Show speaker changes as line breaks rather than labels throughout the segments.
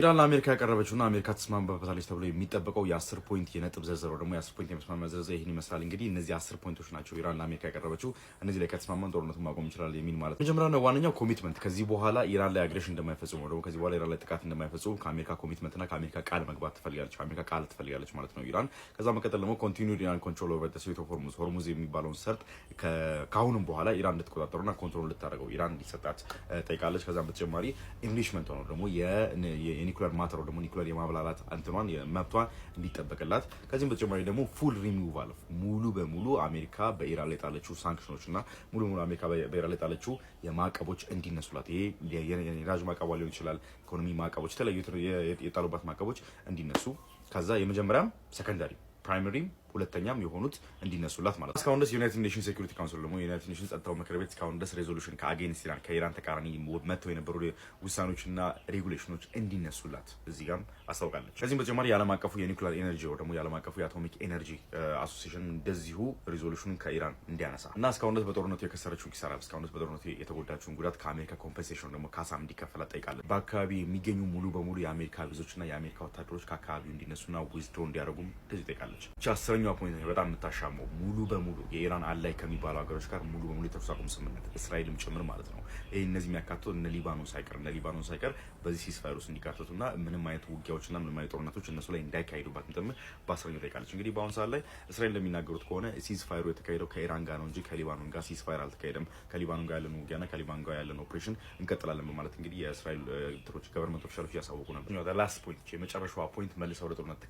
ኢራን ለአሜሪካ ያቀረበችውና አሜሪካ ተስማምታበታለች ተብሎ የሚጠበቀው የ10 ፖይንት የነጥብ ዝርዝር ደግሞ የ10 ፖይንት የመስማማት ዝርዝር ይህን ይመስላል። እንግዲህ እነዚህ 10 ፖይንቶች ናቸው ኢራን ለአሜሪካ ያቀረበችው። እነዚህ ላይ ከተስማማን ጦርነቱን ማቆም ይችላል የሚል ማለት ነው። መጀመሪያና ዋነኛው ኮሚትመንት ከዚህ በኋላ ኢራን ላይ አግሬሽን እንደማይፈጽሙ ደግሞ ከዚህ በኋላ ኢራን ላይ ጥቃት እንደማይፈጽሙ ከአሜሪካ ኮሚትመንትና ከአሜሪካ ቃል መግባት ትፈልጋለች። አሜሪካ ቃል ትፈልጋለች ማለት ነው ኢራን። ከዛ መቀጠል ደግሞ ኮንቲኒዩድ ኢራን ኮንትሮል ኦቨር ዘ ስትሬት ኦፍ ሆርሙዝ ሆርሙዝ የሚባለውን ሰርጥ ከአሁንም በኋላ ኢራን እንድትቆጣጠሩና ኮንትሮል እንድታደርገው ኢራን እንዲሰጣት ጠይቃለች። ከዛም በተጨማሪ ኢንሪችመንት ነው ደግሞ የኒኩሌር ማተር ደግሞ ኒኩሌር የማብላላት አንተኗን የመብቷን እንዲጠበቅላት ከዚህም በተጨማሪ ደግሞ ፉል ሪሙቫል ሙሉ በሙሉ አሜሪካ በኢራን ላይ ጣለችው ሳንክሽኖች እና ሙሉ በሙሉ አሜሪካ በኢራን ላይ ጣለችው የማዕቀቦች እንዲነሱላት ይሄ የነዳጅ ማዕቀብ ሊሆን ይችላል፣ ኢኮኖሚ ማዕቀቦች፣ የተለያዩ የጣሉባት ማዕቀቦች እንዲነሱ ከዛ የመጀመሪያም ሰከንዳሪ ፕራይመሪም ሁለተኛም የሆኑት እንዲነሱላት ማለት ነው። እስካሁን ድረስ ዩናይትድ ኔሽንስ ሴኩሪቲ ካውንስል ደግሞ ዩናይትድ ኔሽንስ ጸጥታው ምክር ቤት እስካሁን ድረስ ሬዞሉሽን ከአጌንስት ኢራን ከኢራን ተቃራኒ መጥተው የነበሩ ውሳኔዎችና ሬጉሌሽኖች እንዲነሱላት እዚህ ጋርም አስታውቃለች። ከዚህም በተጨማሪ የዓለም አቀፉ የኒውክሊየር ኤነርጂ ወይ ደግሞ የዓለም አቀፉ የአቶሚክ ኤነርጂ አሶሲዬሽን እንደዚሁ ሬዞሉሽኑን ከኢራን እንዲያነሳ እና እስካሁን ድረስ በጦርነቱ የከሰረችውን ኪሳራ እስካሁን ድረስ በጦርነቱ የተጎዳችውን ጉዳት ከአሜሪካ ኮምፐንሴሽን ደግሞ ካሳም እንዲከፈላት ጠይቃለች። በአካባቢ የሚገኙ ሙሉ በሙሉ የአሜሪካ ቤዞችና የአሜሪካ ወታደሮች ከአካባቢው እንዲነሱና ዊዝድሮ እንዲያደርጉም እንደዚህ ጠይቃለች። አስረኛው ፖይንት በጣም የምታሻመው ሙሉ በሙሉ የኢራን አላይ ከሚባሉ ሀገሮች ጋር ሙሉ በሙሉ የተኩስ አቁም ስምምነት እስራኤልም ጭምር ማለት ነው። ይሄ እነዚህ የሚያካትቱ እነ ሊባኖን ሳይቀር በዚህ ሲስፋየር ውስጥ እንዲካተቱና ምንም አይነት ውጊያዎችና ምንም አይነት ጦርነቶች እነሱ ላይ እንዳይካሄዱባት ጭምር በአስረኛው ጠይቃለች። እንግዲህ በአሁኑ ሰዓት ላይ እስራኤል እንደሚናገሩት ከሆነ ሲስፋየሩ የተካሄደው ከኢራን ጋር ነው እንጂ ከሊባኖን ጋር ሲስፋየር አልተካሄደም። ከሊባኖን ጋር ያለን ውጊያና ከሊባኖን ጋር ያለን ኦፕሬሽን እንቀጥላለን በማለት እንግዲህ የእስራኤል ትሮች ገቨርንመንት ኦፊሻሎች እያሳወቁ ነበር። ላስት ፖይንት የመጨረሻዋ ፖይንት መልሰው ወደ ጦርነት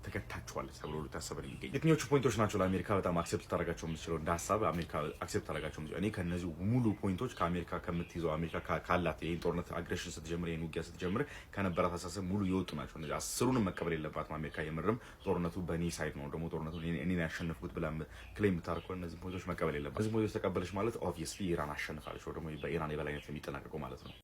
ተከታችኋለች ተብሎ ሊታሰብ የሚገኝ የትኞቹ ፖይንቶች ናቸው ለአሜሪካ በጣም አክሴፕት ታደርጋቸው የምትችለው እንደ ሀሳብ አሜሪካ አክሴፕት ታደርጋቸው የምትችለው? እኔ ከነዚህ ሙሉ ፖይንቶች ከአሜሪካ ከምትይዘው አሜሪካ ካላት ይህን ጦርነት አግሬሽን ስትጀምር ይህን ውጊያ ስትጀምር ከነበራት አሳሰብ ሙሉ የወጡ ናቸው። እነዚህ አስሩንም መቀበል የለባትም አሜሪካ። የምርም ጦርነቱ በእኔ ሳይድ ነው ደግሞ ጦርነቱ እኔ ያሸነፍኩት ብላ ክሌም የምታደርገው እነዚህ ፖይንቶች መቀበል የለባትም። እነዚህ ፖይንቶች ተቀበለች ማለት ኦብቪየስሊ ኢራን አሸንፋለች ወይ ደግሞ በኢራን የበላይነት የሚጠናቀቀው ማለት ነው።